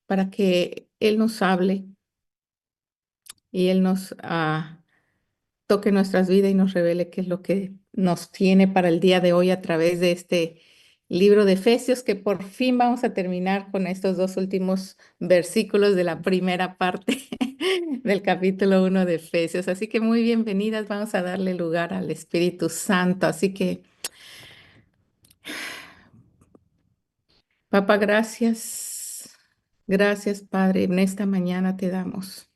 para que Él nos hable y Él nos toque nuestras vidas y nos revele qué es lo que nos tiene para el día de hoy a través de este libro de Efesios, que por fin vamos a terminar con estos dos últimos versículos de la primera parte del capítulo 1 de Efesios. Así que muy bienvenidas, vamos a darle lugar al Espíritu Santo. Así que, papá, gracias. Gracias, Padre. En esta mañana te damos.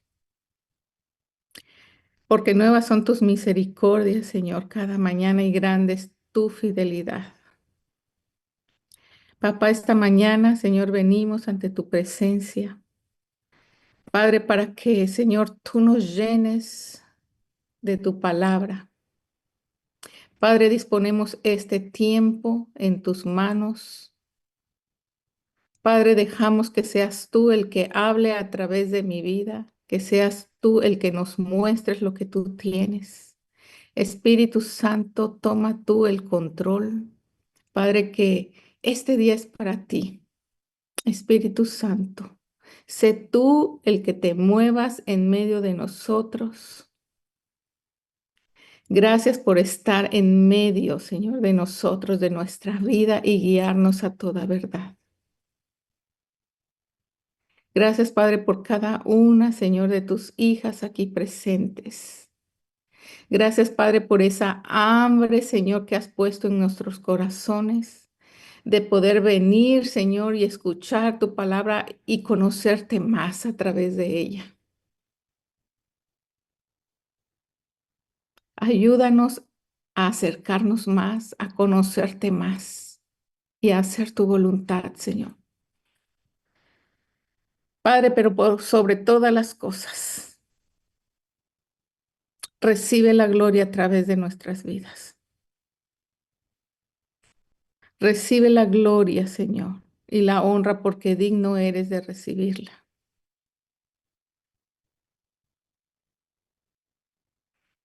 Porque nuevas son tus misericordias, Señor, cada mañana y grande es tu fidelidad. Papá, esta mañana, Señor, venimos ante tu presencia. Padre, para que, Señor, tú nos llenes de tu palabra. Padre, disponemos este tiempo en tus manos. Padre, dejamos que seas tú el que hable a través de mi vida, que seas tú el que nos muestres lo que tú tienes. Espíritu Santo, toma tú el control. Padre, que este día es para ti. Espíritu Santo, sé tú el que te muevas en medio de nosotros. Gracias por estar en medio, Señor, de nosotros, de nuestra vida y guiarnos a toda verdad. Gracias, Padre, por cada una, Señor, de tus hijas aquí presentes. Gracias, Padre, por esa hambre, Señor, que has puesto en nuestros corazones, de poder venir, Señor, y escuchar tu palabra y conocerte más a través de ella. Ayúdanos a acercarnos más, a conocerte más y a hacer tu voluntad, Señor. Padre, pero por sobre todas las cosas, recibe la gloria a través de nuestras vidas. Recibe la gloria, Señor, y la honra porque digno eres de recibirla.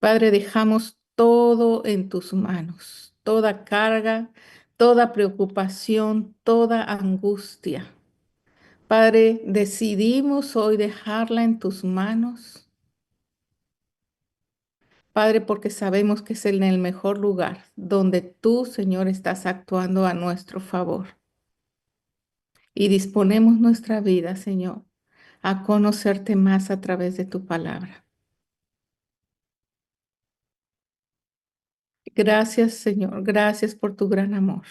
Padre, dejamos todo en tus manos, toda carga, toda preocupación, toda angustia. Padre, decidimos hoy dejarla en tus manos. Padre, porque sabemos que es en el mejor lugar donde tú, Señor, estás actuando a nuestro favor. Y disponemos nuestra vida, Señor, a conocerte más a través de tu palabra. Gracias, Señor. Gracias por tu gran amor.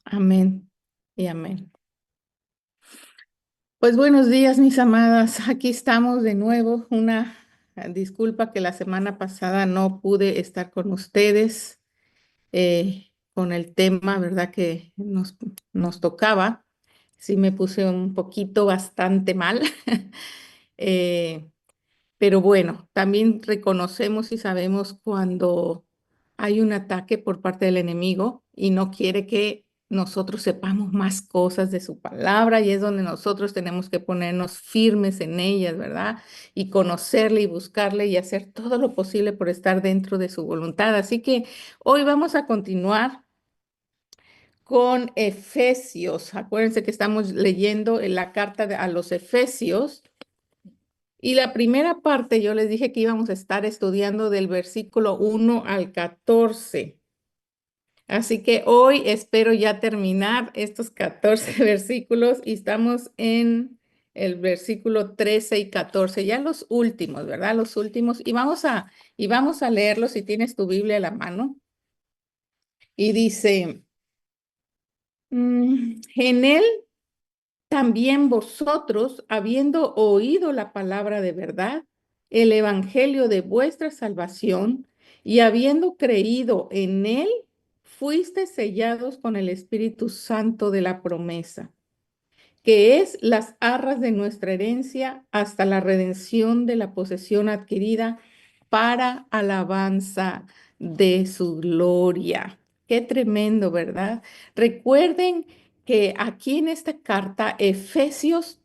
Amén y amén. Pues buenos días, mis amadas. Aquí estamos de nuevo. Una disculpa que la semana pasada no pude estar con ustedes. Con el tema, ¿verdad? Que nos tocaba. Sí me puse un poquito bastante mal. Eh, pero bueno, también reconocemos y sabemos cuando hay un ataque por parte del enemigo y no quiere que nosotros sepamos más cosas de su palabra y es donde nosotros tenemos que ponernos firmes en ellas, ¿verdad? Y conocerle y buscarle y hacer todo lo posible por estar dentro de su voluntad. Así que hoy vamos a continuar con Efesios. Acuérdense que estamos leyendo en la carta a los Efesios. Y la primera parte yo les dije que íbamos a estar estudiando del versículo 1 al 14. Así que hoy espero ya terminar estos 14 versículos y estamos en el versículo 13 y 14, ya los últimos, ¿verdad? Los últimos. Y vamos a leerlos si tienes tu Biblia a la mano. Y dice, en él también vosotros, habiendo oído la palabra de verdad, el evangelio de vuestra salvación, y habiendo creído en él, fuisteis sellados con el Espíritu Santo de la promesa, que es las arras de nuestra herencia hasta la redención de la posesión adquirida para alabanza de su gloria. Qué tremendo, ¿verdad? Recuerden que aquí en esta carta, Efesios,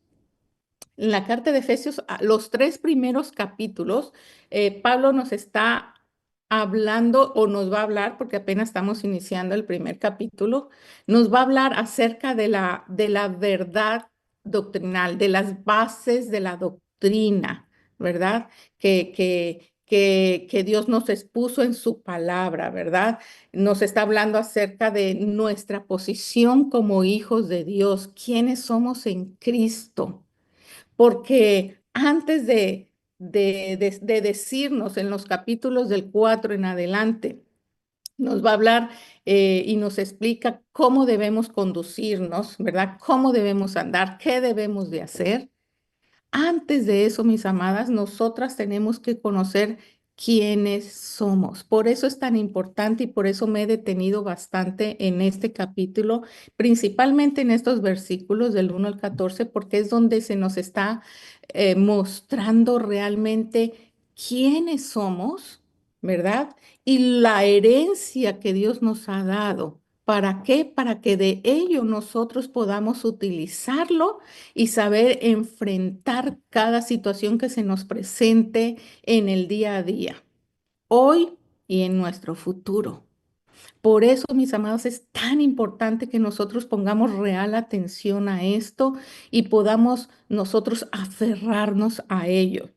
en la carta de Efesios, los tres primeros capítulos, Pablo nos está hablando o nos va a hablar, porque apenas estamos iniciando el primer capítulo, nos va a hablar acerca de la verdad doctrinal, de las bases de la doctrina, ¿verdad? Que Dios nos expuso en su palabra, ¿verdad? Nos está hablando acerca de nuestra posición como hijos de Dios, quiénes somos en Cristo, porque antes de decirnos en los capítulos del 4 en adelante, nos va a hablar y nos explica cómo debemos conducirnos, ¿verdad? Cómo debemos andar, qué debemos de hacer. Antes de eso, mis amadas, nosotras tenemos que conocer quiénes somos. Por eso es tan importante y por eso me he detenido bastante en este capítulo, principalmente en estos versículos del 1 al 14, porque es donde se nos está mostrando realmente quiénes somos, ¿verdad? Y la herencia que Dios nos ha dado. ¿Para qué? Para que de ello nosotros podamos utilizarlo y saber enfrentar cada situación que se nos presente en el día a día, hoy y en nuestro futuro. Por eso, mis amados, es tan importante que nosotros pongamos real atención a esto y podamos nosotros aferrarnos a ello.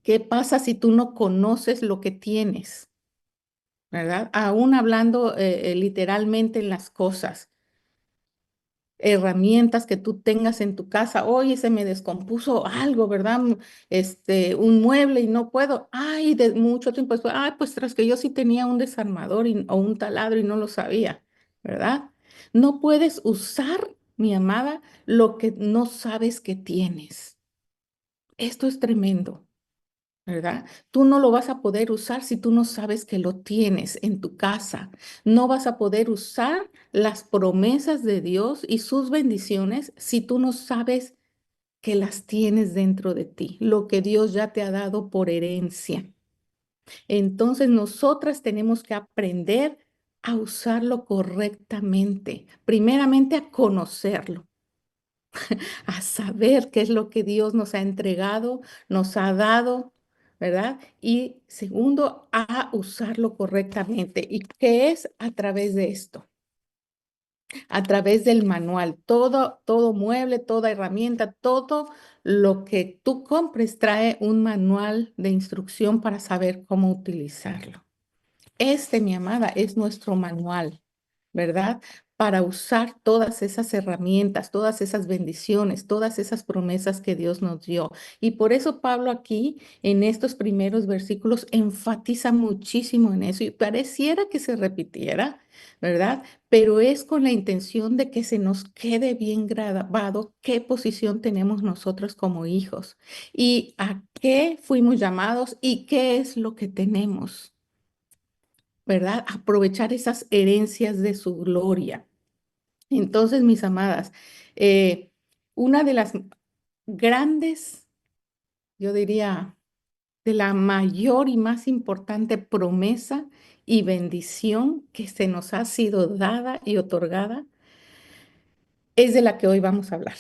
¿Qué pasa si tú no conoces lo que tienes? ¿Verdad? Aún hablando literalmente en las cosas, herramientas que tú tengas en tu casa. Oye, se me descompuso algo, ¿verdad? Un mueble y no puedo. Ay, de mucho tiempo después, ay, pues tras que yo sí tenía un desarmador o un taladro y no lo sabía, ¿verdad? No puedes usar, mi amada, lo que no sabes que tienes. Esto es tremendo. ¿Verdad? Tú no lo vas a poder usar si tú no sabes que lo tienes en tu casa. No vas a poder usar las promesas de Dios y sus bendiciones si tú no sabes que las tienes dentro de ti, lo que Dios ya te ha dado por herencia. Entonces nosotras tenemos que aprender a usarlo correctamente, primeramente a conocerlo, a saber qué es lo que Dios nos ha entregado, nos ha dado, ¿verdad? Y segundo, a usarlo correctamente. ¿Y qué es a través de esto? A través del manual. Todo mueble, toda herramienta, todo lo que tú compres trae un manual de instrucción para saber cómo utilizarlo. Este, mi amada, es nuestro manual, ¿verdad? Para usar todas esas herramientas, todas esas bendiciones, todas esas promesas que Dios nos dio. Y por eso Pablo aquí, en estos primeros versículos, enfatiza muchísimo en eso y pareciera que se repitiera, ¿verdad? Pero es con la intención de que se nos quede bien grabado qué posición tenemos nosotros como hijos y a qué fuimos llamados y qué es lo que tenemos. ¿Verdad? Aprovechar esas herencias de su gloria. Entonces, mis amadas, eh, una de las grandes, yo diría, de la mayor y más importante promesa y bendición que se nos ha sido dada y otorgada es de la que hoy vamos a hablar.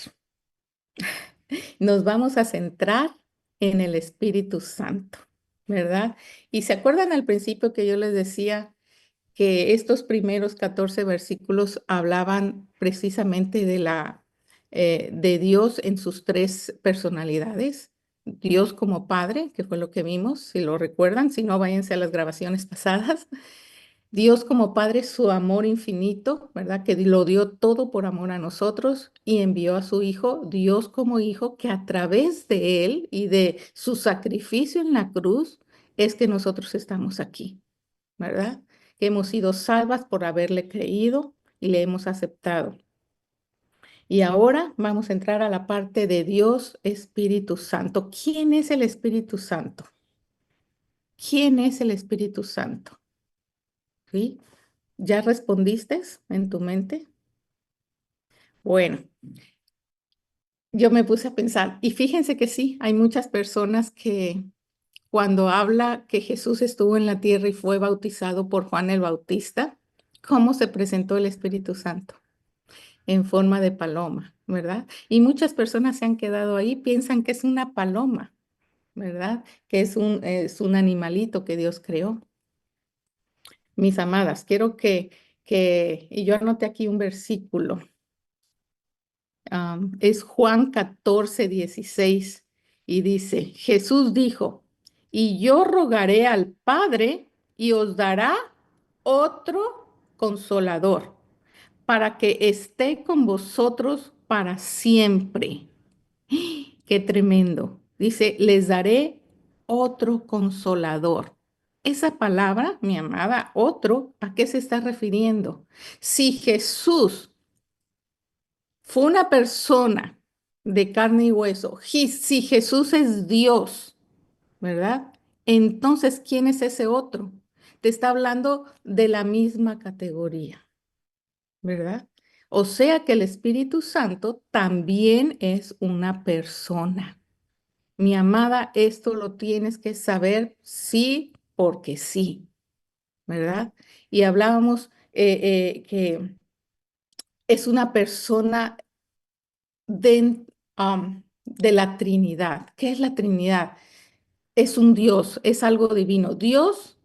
Nos vamos a centrar en el Espíritu Santo, ¿verdad? Y se acuerdan al principio que yo les decía que estos primeros 14 versículos hablaban precisamente de Dios en sus tres personalidades. Dios como Padre, que fue lo que vimos, si lo recuerdan, si no, váyanse a las grabaciones pasadas. Dios como Padre, su amor infinito, ¿verdad? Que lo dio todo por amor a nosotros y envió a su Hijo, Dios como Hijo, que a través de Él y de su sacrificio en la cruz es que nosotros estamos aquí. ¿Verdad? Que hemos sido salvas por haberle creído y le hemos aceptado. Y ahora vamos a entrar a la parte de Dios Espíritu Santo. ¿Quién es el Espíritu Santo? ¿Quién es el Espíritu Santo? ¿Sí? ¿Ya respondiste en tu mente? Bueno, yo me puse a pensar y fíjense que sí, hay muchas personas que cuando habla que Jesús estuvo en la tierra y fue bautizado por Juan el Bautista, ¿cómo se presentó el Espíritu Santo? En forma de paloma, ¿verdad? Y muchas personas se han quedado ahí, piensan que es una paloma, ¿verdad? Que es un animalito que Dios creó. Mis amadas, quiero y yo anoté aquí un versículo, es Juan 14:16 y dice, Jesús dijo, y yo rogaré al Padre y os dará otro consolador para que esté con vosotros para siempre. Qué tremendo. Dice, les daré otro consolador. Esa palabra, mi amada, otro, ¿a qué se está refiriendo? Si Jesús fue una persona de carne y hueso, si Jesús es Dios, ¿verdad? Entonces, ¿quién es ese otro? Te está hablando de la misma categoría, ¿verdad? O sea que el Espíritu Santo también es una persona. Mi amada, esto lo tienes que saber sí porque sí, ¿verdad? Y hablábamos que es una persona de la Trinidad. ¿Qué es la Trinidad? Es un Dios, es algo divino. Dios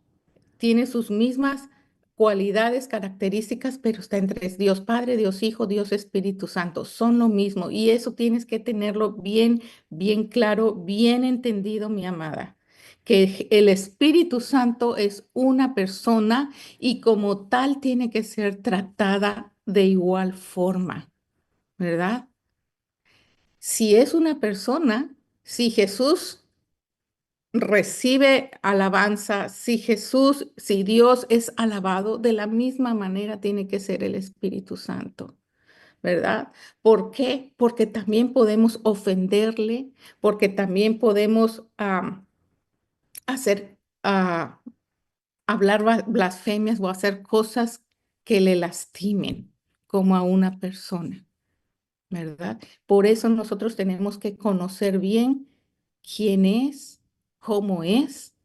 tiene sus mismas cualidades, características, pero está en tres. Dios Padre, Dios Hijo, Dios Espíritu Santo. Son lo mismo. Y eso tienes que tenerlo bien, bien claro, bien entendido, mi amada. Que el Espíritu Santo es una persona y como tal tiene que ser tratada de igual forma, ¿verdad? Si es una persona, si Jesús recibe alabanza, si Dios es alabado, de la misma manera tiene que ser el Espíritu Santo, ¿verdad? ¿Por qué? Porque también podemos ofenderle, porque también podemos hacer, hablar blasfemias o hacer cosas que le lastimen como a una persona, ¿verdad? Por eso nosotros tenemos que conocer bien quién es, cómo es,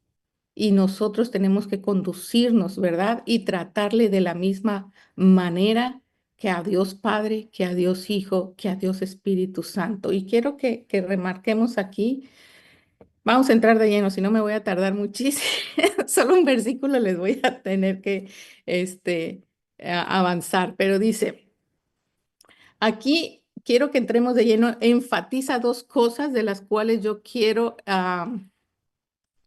y nosotros tenemos que conducirnos, ¿verdad? Y tratarle de la misma manera que a Dios Padre, que a Dios Hijo, que a Dios Espíritu Santo. Y quiero que remarquemos aquí, vamos a entrar de lleno, si no me voy a tardar muchísimo, solo un versículo les voy a tener que este, avanzar, pero dice, aquí quiero que entremos de lleno, enfatiza dos cosas de las cuales yo quiero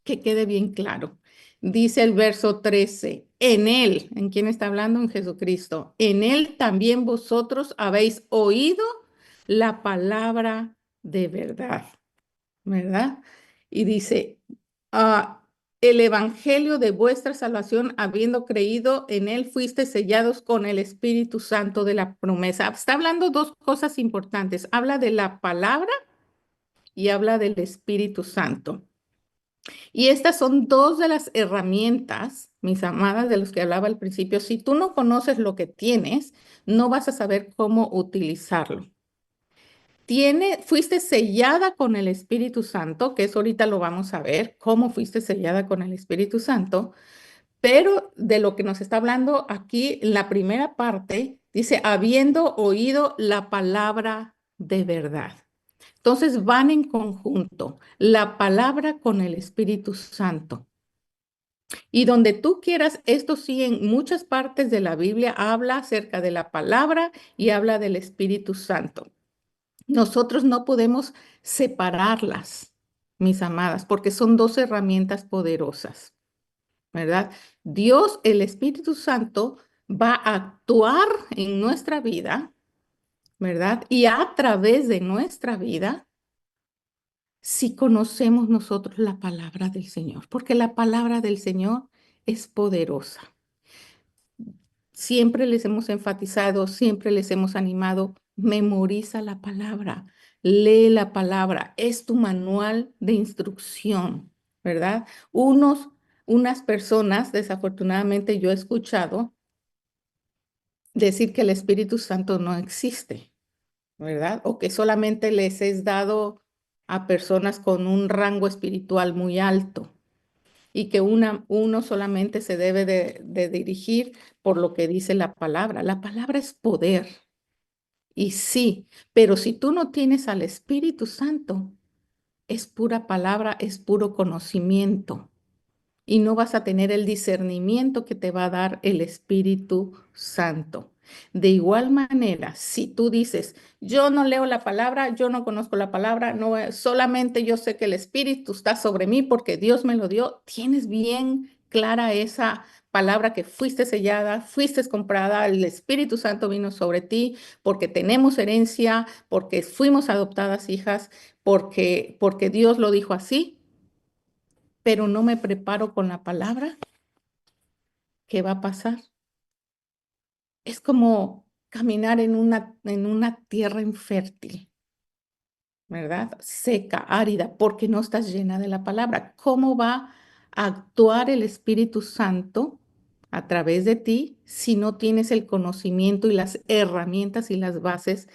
que quede bien claro. Dice el verso 13, en Él, ¿en quién está hablando? En Jesucristo. En Él también vosotros habéis oído la palabra de verdad, ¿verdad? Y dice, el evangelio de vuestra salvación, habiendo creído en Él, fuiste sellados con el Espíritu Santo de la promesa. Está hablando dos cosas importantes. Habla de la palabra y habla del Espíritu Santo. Y estas son dos de las herramientas, mis amadas, de los que hablaba al principio. Si tú no conoces lo que tienes, no vas a saber cómo utilizarlo. Fuiste sellada con el Espíritu Santo, que eso ahorita lo vamos a ver, cómo fuiste sellada con el Espíritu Santo, pero de lo que nos está hablando aquí, en la primera parte, dice, habiendo oído la palabra de verdad. Entonces van en conjunto la palabra con el Espíritu Santo. Y donde tú quieras, esto sí, en muchas partes de la Biblia habla acerca de la palabra y habla del Espíritu Santo. Nosotros no podemos separarlas, mis amadas, porque son dos herramientas poderosas, ¿verdad? Dios, el Espíritu Santo, va a actuar en nuestra vida, ¿verdad? Y a través de nuestra vida si conocemos nosotros la palabra del Señor, porque la palabra del Señor es poderosa. Siempre les hemos enfatizado, siempre les hemos animado, memoriza la palabra, lee la palabra, es tu manual de instrucción, ¿verdad? Unas personas, desafortunadamente yo he escuchado decir que el Espíritu Santo no existe, ¿verdad? O que solamente les es dado a personas con un rango espiritual muy alto y que uno solamente se debe de dirigir por lo que dice la palabra. La palabra es poder y sí, pero si tú no tienes al Espíritu Santo, es pura palabra, es puro conocimiento. y no vas a tener el discernimiento que te va a dar el Espíritu Santo. De igual manera, si tú dices, yo no leo la palabra, yo no conozco la palabra, no, solamente yo sé que el Espíritu está sobre mí porque Dios me lo dio, tienes bien clara esa palabra que fuiste sellada, fuiste comprada, el Espíritu Santo vino sobre ti porque tenemos herencia, porque fuimos adoptadas hijas, porque Dios lo dijo así, pero no me preparo con la palabra, ¿qué va a pasar? Es como caminar en una tierra infértil, ¿verdad? Seca, árida, porque no estás llena de la palabra. ¿Cómo va a actuar el Espíritu Santo a través de ti si no tienes el conocimiento y las herramientas y las bases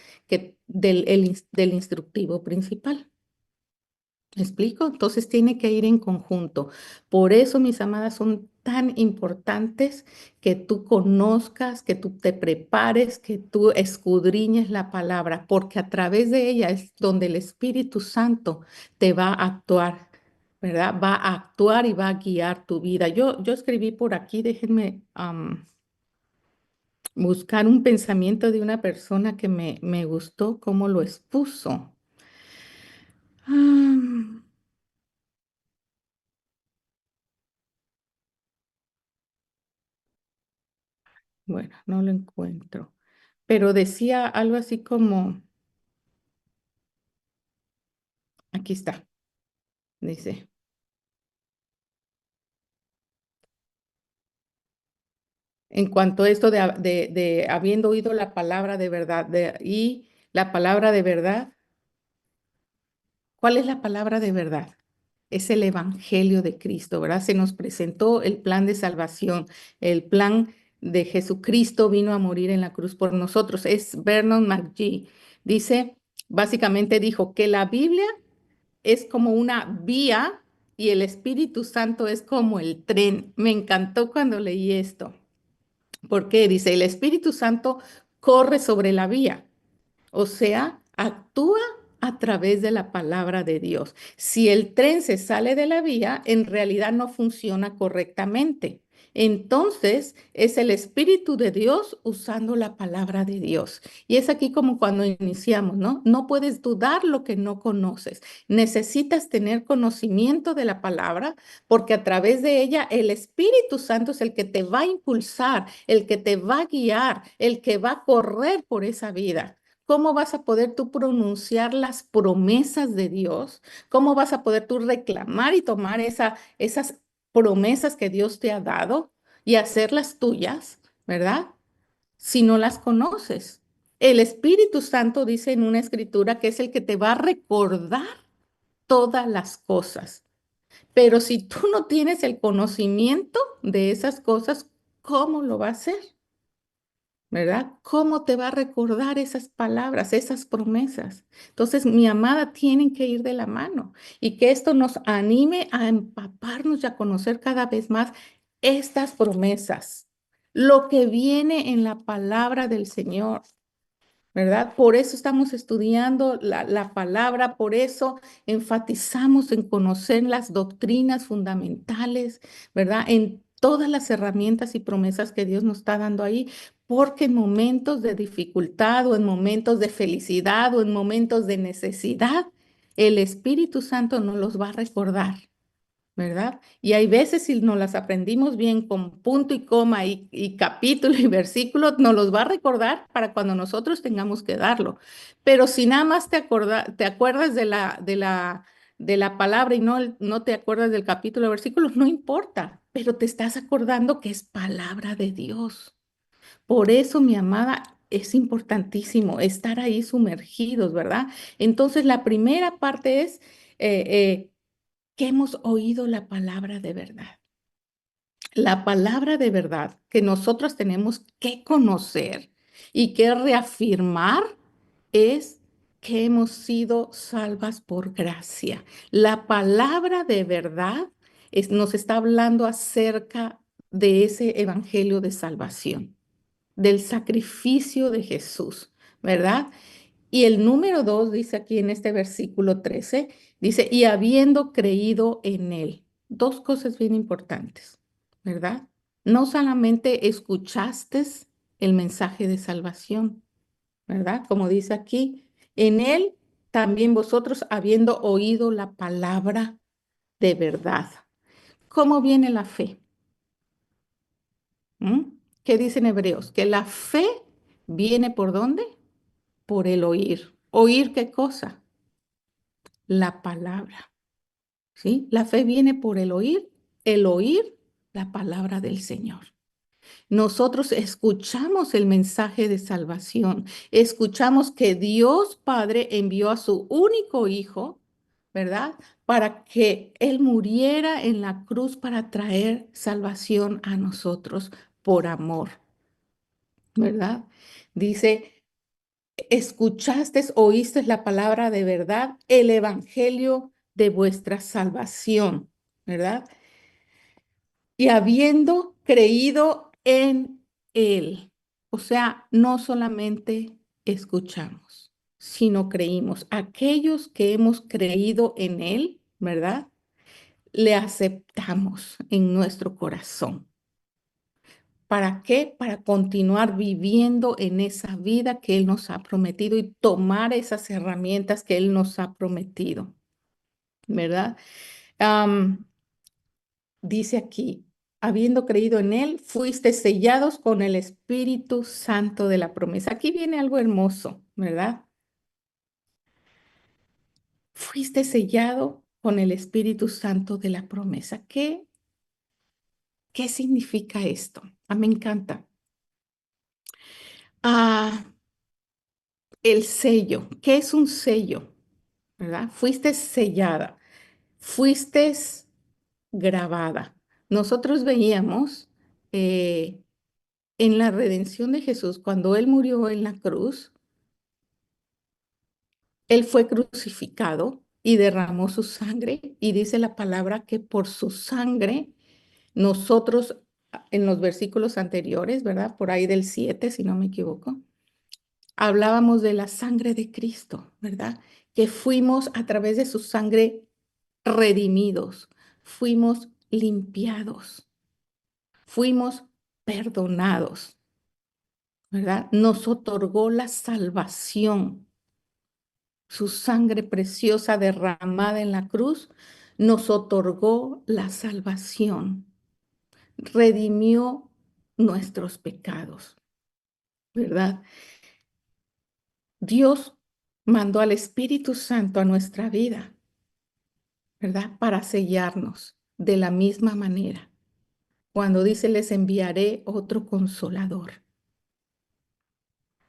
del instructivo principal? ¿Me explico? Entonces tiene que ir en conjunto. Por eso, mis amadas, son tan importantes que tú conozcas, que tú te prepares, que tú escudriñes la palabra, porque a través de ella es donde el Espíritu Santo te va a actuar, ¿verdad? Va a actuar y va a guiar tu vida. Yo escribí por aquí, déjenme buscar un pensamiento de una persona que me gustó cómo lo expuso. Ah, bueno, no lo encuentro. Pero decía algo así como, aquí está, dice, en cuanto a esto de habiendo oído la palabra de verdad y la palabra de verdad, ¿cuál es la palabra de verdad? Es el Evangelio de Cristo, ¿verdad? Se nos presentó el plan de salvación, el plan de Jesucristo vino a morir en la cruz por nosotros. Es Vernon McGee. Dice, básicamente dijo que la Biblia es como una vía y el Espíritu Santo es como el tren. Me encantó cuando leí esto, porque dice, el Espíritu Santo corre sobre la vía, o sea, actúa a través de la palabra de Dios. Si el tren se sale de la vía, en realidad no funciona correctamente. Entonces, es el Espíritu de Dios usando la palabra de Dios. Y es aquí como cuando iniciamos, ¿no? No puedes dudar lo que no conoces. Necesitas tener conocimiento de la palabra porque a través de ella el Espíritu Santo es el que te va a impulsar, el que te va a guiar, el que va a correr por esa vida. ¿Cómo vas a poder tú pronunciar las promesas de Dios? ¿Cómo vas a poder tú reclamar y tomar esas promesas que Dios te ha dado y hacerlas tuyas, ¿verdad? Si no las conoces. El Espíritu Santo dice en una escritura que es el que te va a recordar todas las cosas. Pero si tú no tienes el conocimiento de esas cosas, ¿cómo lo va a hacer? ¿Verdad? ¿Cómo te va a recordar esas palabras, esas promesas? Entonces, mi amada, tienen que ir de la mano y que esto nos anime a empaparnos y a conocer cada vez más estas promesas, lo que viene en la palabra del Señor. ¿Verdad? Por eso estamos estudiando la palabra, por eso enfatizamos en conocer las doctrinas fundamentales, ¿verdad? En todas las herramientas y promesas que Dios nos está dando ahí, porque en momentos de dificultad o en momentos de felicidad o en momentos de necesidad, el Espíritu Santo nos los va a recordar. ¿Verdad? Y hay veces si nos las aprendimos bien con punto y coma y capítulo y versículo, nos los va a recordar para cuando nosotros tengamos que darlo. Pero si nada más te acuerdas de la palabra y no te acuerdas del capítulo o versículo, no importa, pero te estás acordando que es palabra de Dios. Por eso, mi amada, es importantísimo estar ahí sumergidos, ¿verdad? Entonces, la primera parte es... que hemos oído la palabra de verdad. La palabra de verdad que nosotros tenemos que conocer y que reafirmar es que hemos sido salvas por gracia. La palabra de verdad nos está hablando acerca de ese evangelio de salvación, del sacrificio de Jesús, ¿verdad? Y el número 2 dice aquí en este versículo 13, dice, y habiendo creído en él. dos cosas bien importantes, ¿verdad? No solamente escuchaste el mensaje de salvación, ¿verdad? Como dice aquí, en él también vosotros habiendo oído la palabra de verdad. ¿Cómo viene la fe? ¿Mm? ¿Qué dicen Hebreos? Que la fe viene ¿por dónde? Por el oír. ¿Oír qué cosa? La palabra, ¿sí? La fe viene por el oír la palabra del Señor. Nosotros escuchamos el mensaje de salvación, escuchamos que Dios Padre envió a su único Hijo, ¿verdad? Para que Él muriera en la cruz para traer salvación a nosotros por amor, ¿verdad? Dice, escuchaste, oíste la palabra de verdad, el evangelio de vuestra salvación, ¿verdad? Y habiendo creído en Él. O sea, no solamente escuchamos, sino creímos. Aquellos que hemos creído en Él, ¿verdad? Le aceptamos en nuestro corazón. ¿Para qué? Para continuar viviendo en esa vida que Él nos ha prometido y tomar esas herramientas que Él nos ha prometido, ¿verdad? Am, Dice aquí, habiendo creído en Él, fuiste sellados con el Espíritu Santo de la promesa. Aquí viene algo hermoso, ¿verdad? Fuiste sellado con el Espíritu Santo de la promesa. ¿Qué significa esto? Me encanta. Ah, el sello. ¿Qué es un sello? ¿Verdad? Fuiste sellada, fuiste grabada. Nosotros veíamos en la redención de Jesús, cuando Él murió en la cruz, Él fue crucificado y derramó su sangre y dice la palabra que por su sangre nosotros en los versículos anteriores, ¿verdad? Por ahí del 7, si no me equivoco, hablábamos de la sangre de Cristo, ¿verdad? Que fuimos a través de su sangre redimidos, fuimos limpiados, fuimos perdonados, ¿verdad? Nos otorgó la salvación. Su sangre preciosa derramada en la cruz nos otorgó la salvación, redimió nuestros pecados, ¿verdad? Dios mandó al Espíritu Santo a nuestra vida, ¿verdad? Para sellarnos de la misma manera. Cuando dice, les enviaré otro consolador.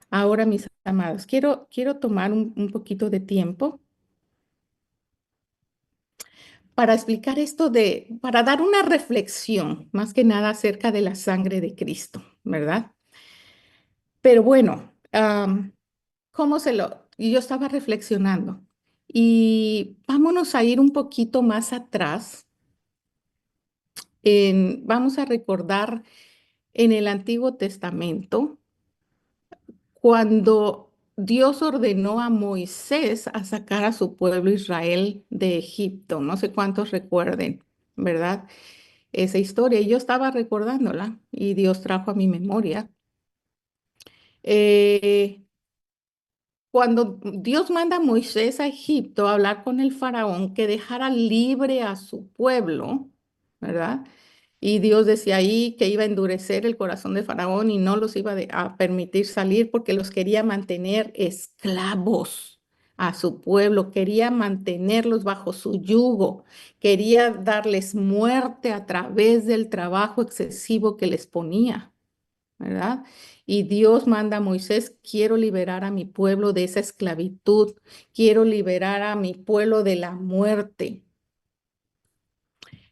Ahora, mis amados, quiero tomar un poquito de tiempo para explicar esto para dar una reflexión, más que nada acerca de la sangre de Cristo, ¿verdad? Pero bueno, y yo estaba reflexionando y vámonos a ir un poquito más atrás. Vamos a recordar en el Antiguo Testamento cuando Dios ordenó a Moisés a sacar a su pueblo Israel de Egipto. No sé cuántos recuerden, ¿verdad? Esa historia. Y yo estaba recordándola y Dios trajo a mi memoria. Eh, Cuando Dios manda a Moisés a Egipto a hablar con el faraón que dejara libre a su pueblo, ¿verdad? Y Dios decía ahí que iba a endurecer el corazón de faraón y no los iba a permitir salir porque los quería mantener esclavos a su pueblo, quería mantenerlos bajo su yugo, quería darles muerte a través del trabajo excesivo que les ponía. ¿Verdad? Y Dios manda a Moisés, quiero liberar a mi pueblo de esa esclavitud, quiero liberar a mi pueblo de la muerte.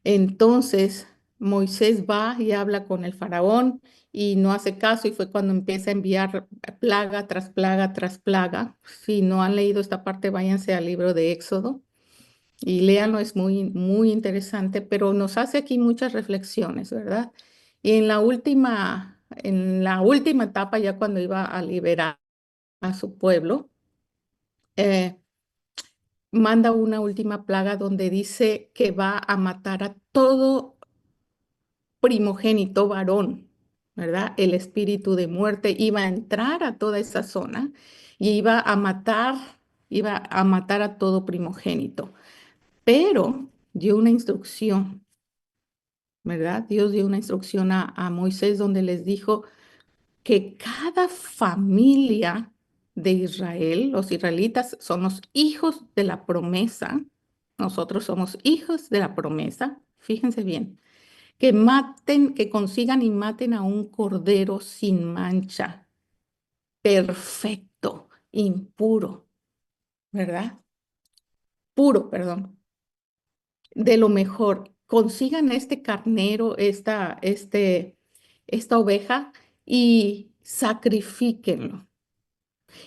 Entonces Moisés va y habla con el faraón y no hace caso y fue cuando empieza a enviar plaga tras plaga tras plaga. Si no han leído esta parte, váyanse al libro de Éxodo y léanlo, es muy, muy interesante, pero nos hace aquí muchas reflexiones, ¿verdad? Y en la última etapa, ya cuando iba a liberar a su pueblo, eh, manda una última plaga donde dice que va a matar a todo primogénito varón, ¿verdad? El espíritu de muerte iba a entrar a toda esa zona y iba a matar a todo primogénito. Pero dio una instrucción, ¿verdad? Dios dio una instrucción a Moisés donde les dijo que cada familia de Israel, los israelitas son los hijos de la promesa, nosotros somos hijos de la promesa, fíjense bien, que maten, que consigan y maten a un cordero sin mancha, perfecto, impuro, ¿verdad? Puro, perdón, de lo mejor. Consigan este carnero, esta oveja y sacrifíquenlo.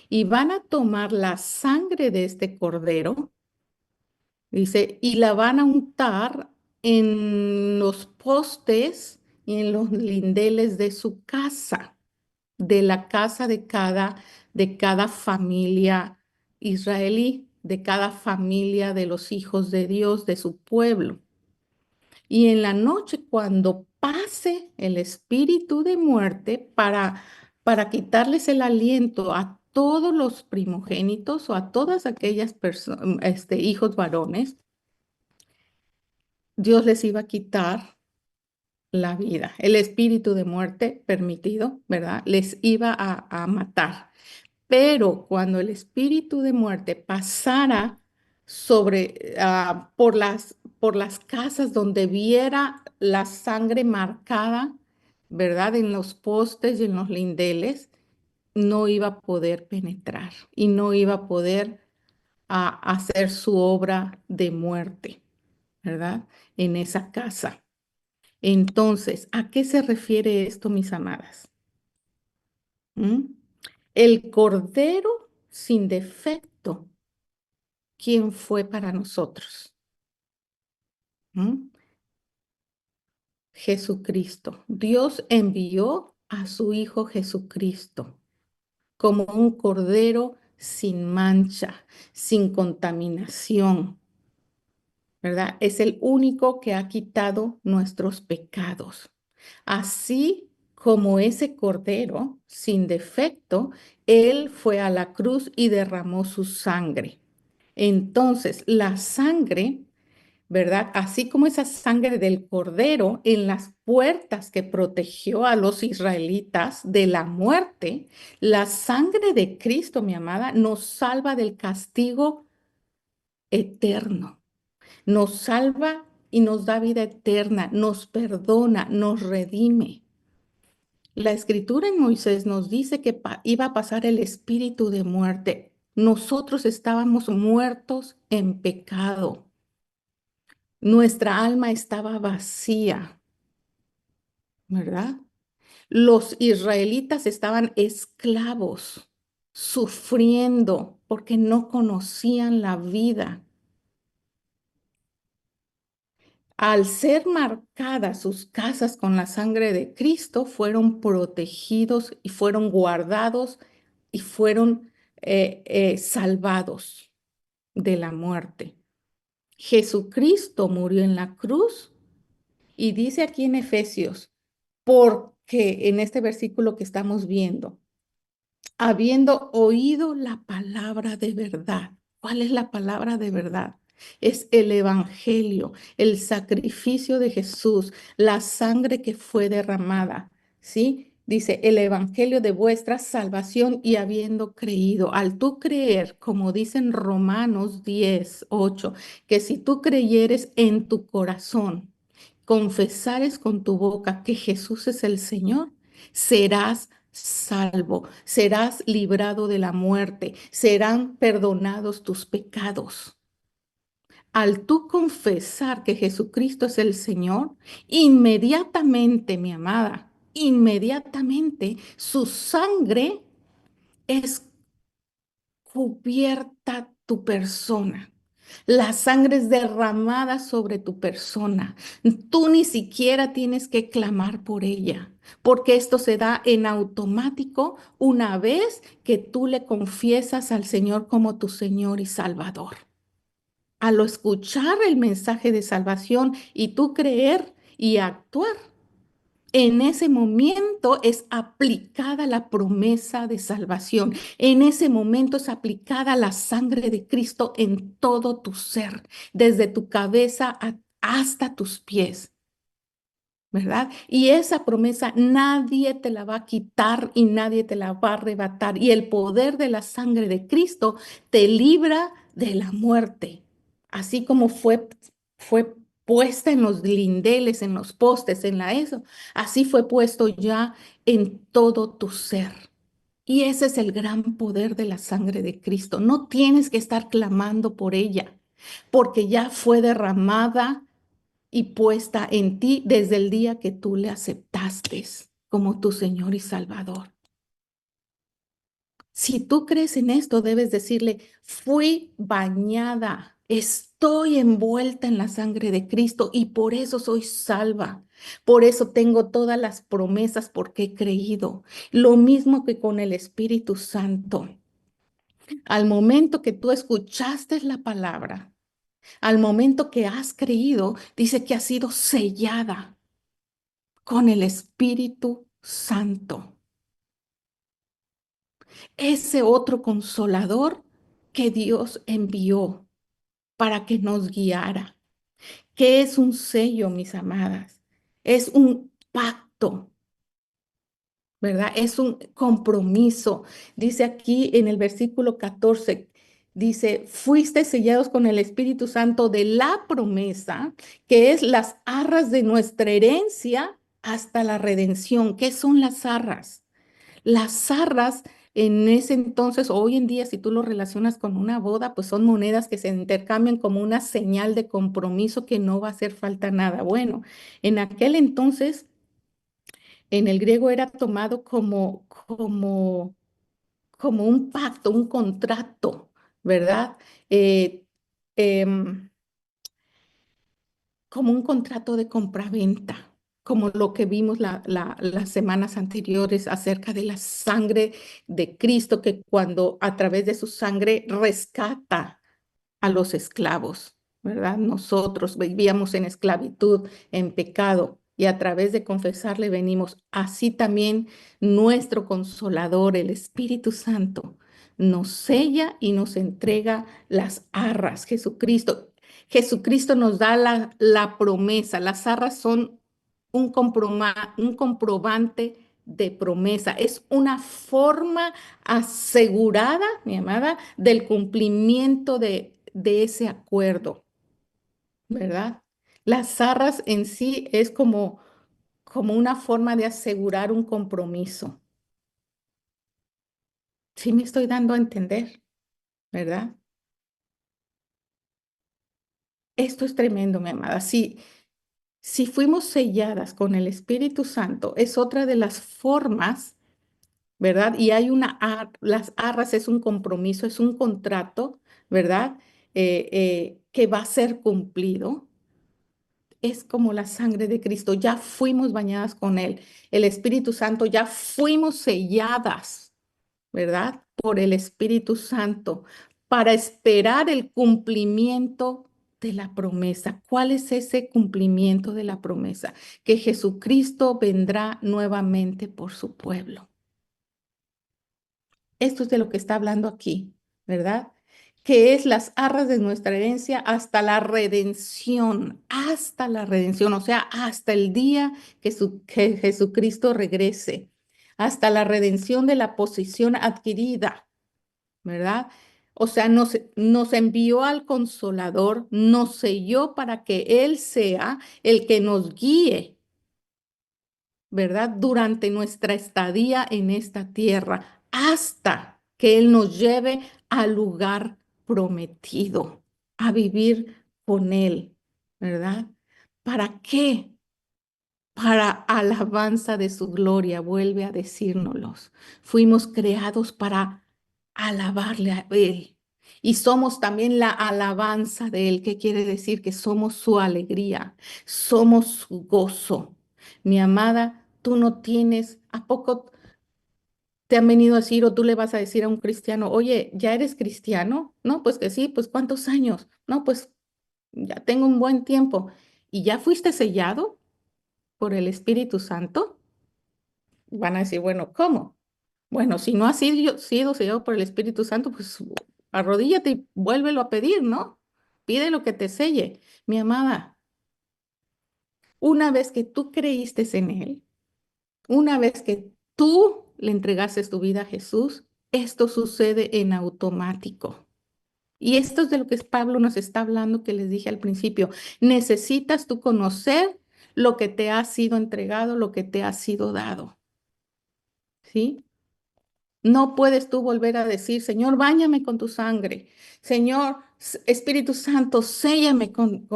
Y van a tomar la sangre de este cordero, dice, y la van a untar en los postes y en los lindeles de su casa, de la casa de cada familia israelí, de cada familia de los hijos de Dios, de su pueblo. Y en la noche, cuando pase el espíritu de muerte para quitarles el aliento a todos los primogénitos o a todas aquellas personas, hijos varones, Dios les iba a quitar la vida. El espíritu de muerte permitido, ¿verdad? Les iba a matar. Pero cuando el espíritu de muerte pasara por las casas donde viera la sangre marcada, ¿verdad? En los postes y en los lindeles, no iba a poder penetrar y no iba a poder hacer su obra de muerte, ¿verdad? En esa casa. Entonces, ¿a qué se refiere esto, mis amadas? ¿Mm? El cordero sin defecto, ¿quién fue para nosotros? ¿Mm? Jesucristo. Dios envió a su Hijo Jesucristo como un cordero sin mancha, sin contaminación, ¿verdad? Es el único que ha quitado nuestros pecados. Así como ese cordero sin defecto, Él fue a la cruz y derramó su sangre. Entonces, la sangre, ¿verdad? Así como esa sangre del cordero en las puertas que protegió a los israelitas de la muerte, la sangre de Cristo, mi amada, nos salva del castigo eterno. Nos salva y nos da vida eterna, nos perdona, nos redime. La escritura en Moisés nos dice que iba a pasar el espíritu de muerte. Nosotros estábamos muertos en pecado. Nuestra alma estaba vacía, ¿verdad? Los israelitas estaban esclavos, sufriendo porque no conocían la vida. Al ser marcadas sus casas con la sangre de Cristo, fueron protegidos y fueron guardados y fueron salvados de la muerte. Jesucristo murió en la cruz y dice aquí en Efesios, porque en este versículo que estamos viendo, habiendo oído la palabra de verdad. ¿Cuál es la palabra de verdad? Es el evangelio, el sacrificio de Jesús, la sangre que fue derramada, ¿sí? Dice, el evangelio de vuestra salvación y habiendo creído, al tú creer, como dicen Romanos 10:8, que si tú creyeres en tu corazón, confesares con tu boca que Jesús es el Señor, serás salvo, serás librado de la muerte, serán perdonados tus pecados. Al tú confesar que Jesucristo es el Señor, inmediatamente, mi amada, inmediatamente su sangre es cubierta tu persona. La sangre es derramada sobre tu persona. Tú ni siquiera tienes que clamar por ella, porque esto se da en automático una vez que tú le confiesas al Señor como tu Señor y Salvador. al escuchar el mensaje de salvación y tú creer y actuar, en ese momento es aplicada la promesa de salvación. En ese momento es aplicada la sangre de Cristo en todo tu ser, desde tu cabeza hasta tus pies. ¿Verdad? Y esa promesa nadie te la va a quitar y nadie te la va a arrebatar. Y el poder de la sangre de Cristo te libra de la muerte, así como fue puesta en los lindeles, en los postes, en la eso, así fue puesto ya en todo tu ser. Y ese es el gran poder de la sangre de Cristo. No tienes que estar clamando por ella, porque ya fue derramada y puesta en ti desde el día que tú le aceptaste como tu Señor y Salvador. Si tú crees en esto, debes decirle, fui bañada, estoy envuelta en la sangre de Cristo y por eso soy salva. Por eso tengo todas las promesas porque he creído. Lo mismo que con el Espíritu Santo. Al momento que tú escuchaste la palabra, al momento que has creído, dice que has sido sellada con el Espíritu Santo, ese otro consolador que Dios envió para que nos guiara. ¿Qué es un sello, mis amadas? Es un pacto, ¿verdad? Es un compromiso. Dice aquí en el versículo 14, dice, fuiste sellados con el Espíritu Santo de la promesa, que es las arras de nuestra herencia hasta la redención. ¿Qué son las arras? Las arras en ese entonces, o hoy en día, si tú lo relacionas con una boda, pues son monedas que se intercambian como una señal de compromiso que no va a hacer falta nada. Bueno, en aquel entonces, en el griego era tomado como un pacto, un contrato, ¿verdad? Eh, em, como un contrato de compraventa, como lo que vimos las semanas anteriores acerca de la sangre de Cristo, que cuando a través de su sangre rescata a los esclavos, ¿verdad? Nosotros vivíamos en esclavitud, en pecado, y a través de confesarle venimos. Así también nuestro consolador, el Espíritu Santo, nos sella y nos entrega las arras. Jesucristo nos da la promesa. Las arras son un comprobante de promesa. Es una forma asegurada, mi amada, del cumplimiento de ese acuerdo, ¿verdad? Las arras en sí es como una forma de asegurar un compromiso. Sí me estoy dando a entender, ¿verdad? Esto es tremendo, mi amada. Si fuimos selladas con el Espíritu Santo, es otra de las formas, ¿verdad? Y hay las arras es un compromiso, es un contrato, ¿verdad? Que va a ser cumplido. Es como la sangre de Cristo, ya fuimos bañadas con Él. El Espíritu Santo, ya fuimos selladas, ¿verdad? Por el Espíritu Santo, para esperar el cumplimiento de la promesa. ¿Cuál es ese cumplimiento de la promesa? Que Jesucristo vendrá nuevamente por su pueblo. Esto es de lo que está hablando aquí, ¿verdad? Que es las arras de nuestra herencia hasta la redención, o sea, hasta el día que Jesucristo regrese, hasta la redención de la posición adquirida, ¿verdad? O sea, nos envió al Consolador, nos selló para que Él sea el que nos guíe, ¿verdad? Durante nuestra estadía en esta tierra, hasta que Él nos lleve al lugar prometido, a vivir con Él, ¿verdad? ¿Para qué? Para alabanza de su gloria, vuelve a decírnoslos. Fuimos creados para alabarle a Él. Y somos también la alabanza de Él. ¿Qué quiere decir? Que somos su alegría, somos su gozo. Mi amada, tú no tienes, ¿a poco te han venido a decir o tú le vas a decir a un cristiano, oye, ¿ya eres cristiano? No, pues que sí, pues ¿cuántos años? No, pues ya tengo un buen tiempo. ¿Y ya fuiste sellado por el Espíritu Santo? Van a decir, bueno, ¿cómo? Bueno, si no has sido sellado por el Espíritu Santo, pues arrodíllate y vuélvelo a pedir, ¿no? Pide lo que te selle. Mi amada, una vez que tú creíste en Él, una vez que tú le entregaste tu vida a Jesús, esto sucede en automático. Y esto es de lo que Pablo nos está hablando, que les dije al principio. Necesitas tú conocer lo que te ha sido entregado, lo que te ha sido dado, ¿sí? No puedes tú volver a decir, Señor, báñame con tu sangre. Señor, Espíritu Santo, séllame con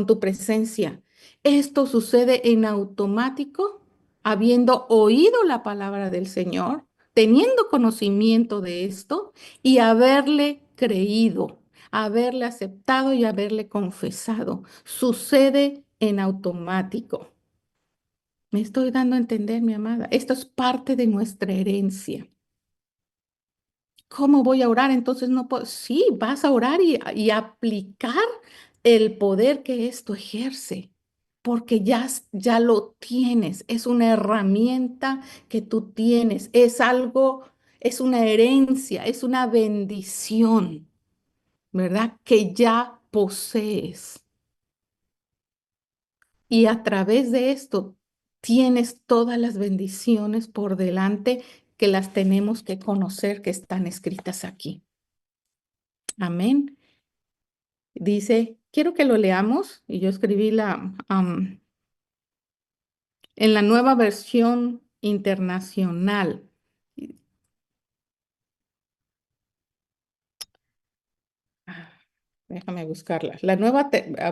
tu presencia. Esto sucede en automático, habiendo oído la palabra del Señor, teniendo conocimiento de esto y haberle creído, haberle aceptado y haberle confesado. Sucede en automático. Me estoy dando a entender, mi amada. Esto es parte de nuestra herencia. ¿Cómo voy a orar? Entonces no puedo. Sí, vas a orar y aplicar el poder que esto ejerce, porque ya lo tienes. Es una herramienta que tú tienes. Es algo, es una herencia, es una bendición, ¿verdad? Que ya posees. Y a través de esto tienes todas las bendiciones por delante que las tenemos que conocer, que están escritas aquí. Amén. Dice, quiero que lo leamos, y yo escribí en la nueva versión internacional. Ah, déjame buscarla.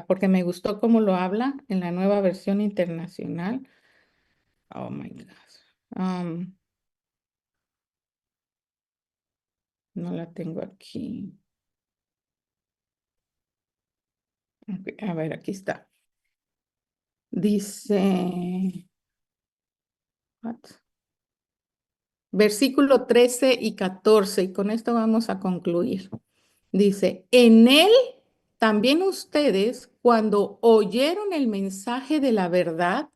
Porque me gustó cómo lo habla en la nueva versión internacional. Oh my God. Um, no la tengo aquí. Ok, a ver, aquí está. Dice, what? Versículo 13 y 14, y con esto vamos a concluir. Dice, en él también ustedes, cuando oyeron el mensaje de la verdad,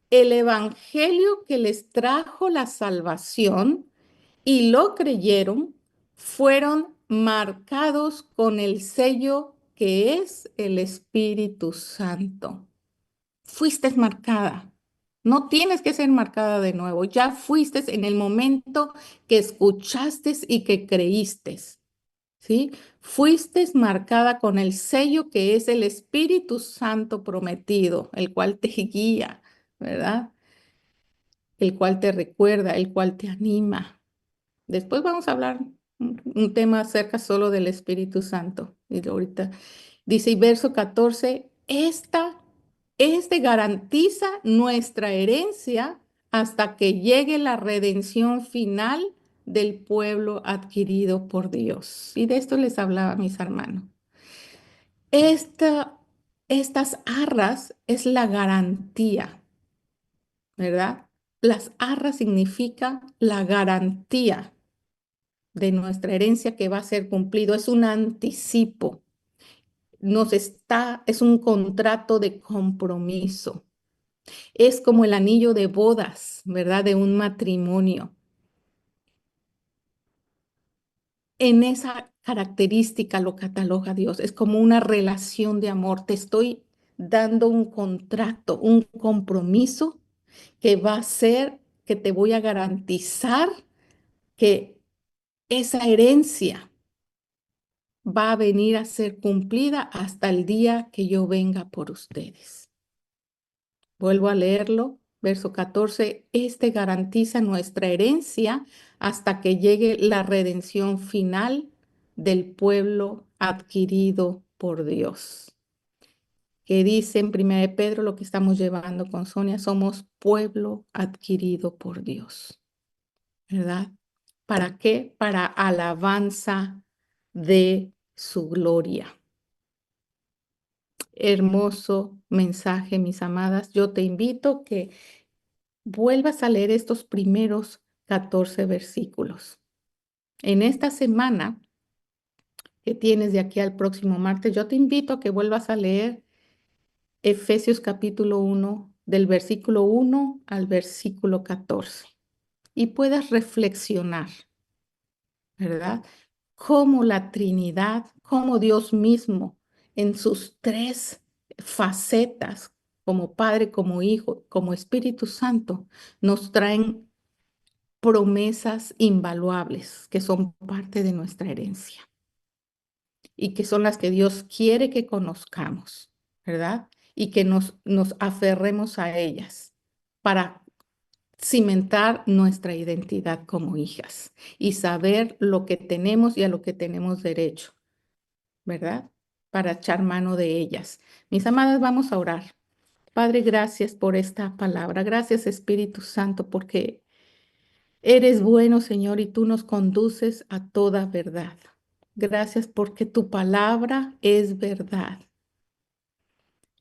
el evangelio que les trajo la salvación y lo creyeron, fueron marcados con el sello que es el Espíritu Santo. Fuiste marcada. No tienes que ser marcada de nuevo. Ya fuiste en el momento que escuchaste y que creíste. ¿Sí? Fuiste marcada con el sello que es el Espíritu Santo prometido, el cual te guía, ¿verdad? El cual te recuerda, el cual te anima. Después vamos a hablar un tema acerca solo del Espíritu Santo. Y ahorita dice, y verso 14, este garantiza nuestra herencia hasta que llegue la redención final del pueblo adquirido por Dios. Y de esto les hablaba, mis hermanos. Esta, estas arras es la garantía, ¿verdad? Las arras significa la garantía de nuestra herencia que va a ser cumplido. Es un anticipo. Es un contrato de compromiso. Es como el anillo de bodas, ¿verdad? De un matrimonio. En esa característica lo cataloga Dios. Es como una relación de amor. Te estoy dando un contrato, un compromiso que va a ser que te voy a garantizar que esa herencia va a venir a ser cumplida hasta el día que yo venga por ustedes. Vuelvo a leerlo, verso 14. Este garantiza nuestra herencia hasta que llegue la redención final del pueblo adquirido por Dios. Que dice en 1 de Pedro lo que estamos llevando con Sonia, somos pueblo adquirido por Dios, ¿verdad? ¿Para qué? Para alabanza de su gloria. Hermoso mensaje, mis amadas. Yo te invito que vuelvas a leer estos primeros 14 versículos. En esta semana que tienes de aquí al próximo martes. Yo te invito a que vuelvas a leer Efesios capítulo 1, del versículo 1 al versículo 14, y puedas reflexionar, ¿verdad? Cómo la Trinidad, cómo Dios mismo en sus tres facetas, como Padre, como Hijo, como Espíritu Santo, nos traen promesas invaluables que son parte de nuestra herencia y que son las que Dios quiere que conozcamos, ¿verdad? Y que nos aferremos a ellas para cimentar nuestra identidad como hijas y saber lo que tenemos y a lo que tenemos derecho, ¿verdad? Para echar mano de ellas. Mis amadas, vamos a orar. Padre, gracias por esta palabra. Gracias, Espíritu Santo, porque eres bueno, Señor, y tú nos conduces a toda verdad. Gracias porque tu palabra es verdad.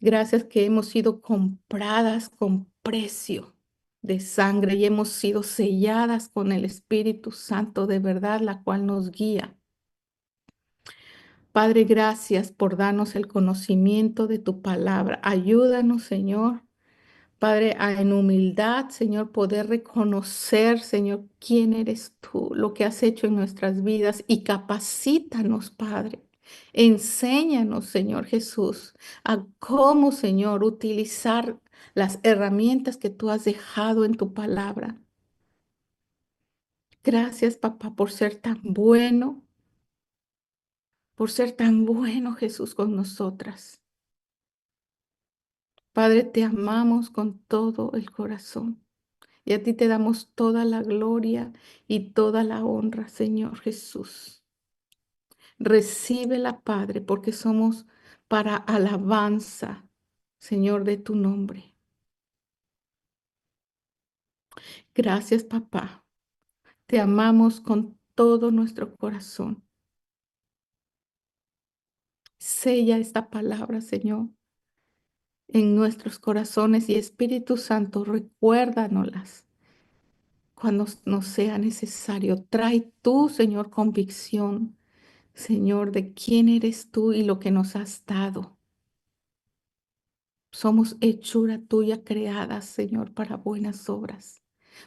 Gracias que hemos sido compradas con precio de sangre y hemos sido selladas con el Espíritu Santo de verdad, la cual nos guía. Padre, gracias por darnos el conocimiento de tu palabra. Ayúdanos, Señor, Padre, en humildad, Señor, poder reconocer, Señor, quién eres tú, lo que has hecho en nuestras vidas y capacítanos, Padre. Enséñanos, Señor Jesús, a cómo, Señor, utilizar las herramientas que tú has dejado en tu palabra. Gracias, papá, por ser tan bueno, Jesús, con nosotras. Padre, te amamos con todo el corazón. Y a ti te damos toda la gloria y toda la honra, Señor Jesús. Recíbela, Padre, porque somos para alabanza, Señor, de tu nombre. Gracias, papá. Te amamos con todo nuestro corazón. Sella esta palabra, Señor, en nuestros corazones y Espíritu Santo, recuérdanoslas cuando nos sea necesario. Trae tú, Señor, convicción, Señor, de quién eres tú y lo que nos has dado. Somos hechura tuya creada, Señor, para buenas obras,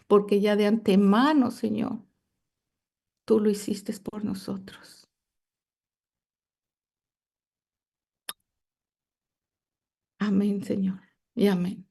porque ya de antemano, Señor, tú lo hiciste por nosotros. Amén, Señor, y amén.